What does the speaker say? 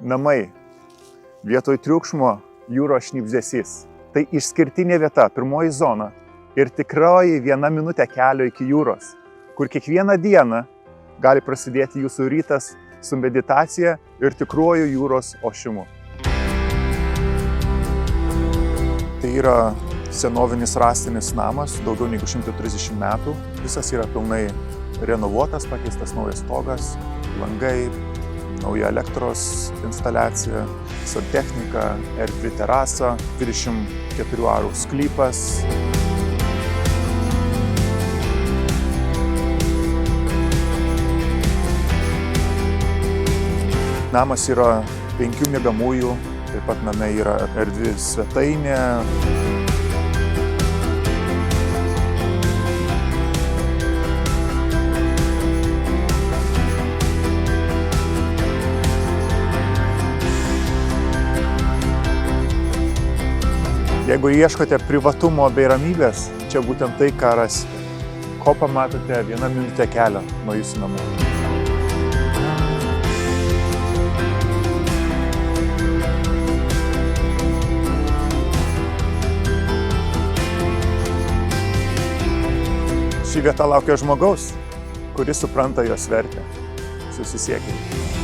Namai. Vietoj triukšmo jūros šnibždesys. Tai išskirtinė vieta, pirmoji zona ir tikroji 1 minutė kelio iki jūros, kur kiekvieną dieną gali prasidėti jūsų rytas su meditacija ir tikruoju jūros ošimu. Tai yra senovinis rąstinis namas, daugiau negu 130 metų. Visas yra pilnai renovuotas, pakeistas naujas stogas, langai, nauja elektros instaliacija, santechnika, erdvi terasa, 24 arų sklypas. Namas yra 5 miegamųjų, taip pat name yra erdvi svetainė. Jeigu ieškote privatumo bei ramybės, čia būtent tai, ką rasite. Ko pamatote 1 minutė kelio nuo jūsų namų. Ši vieta laukia žmogaus, kuris supranta jos vertę. Susisiekime.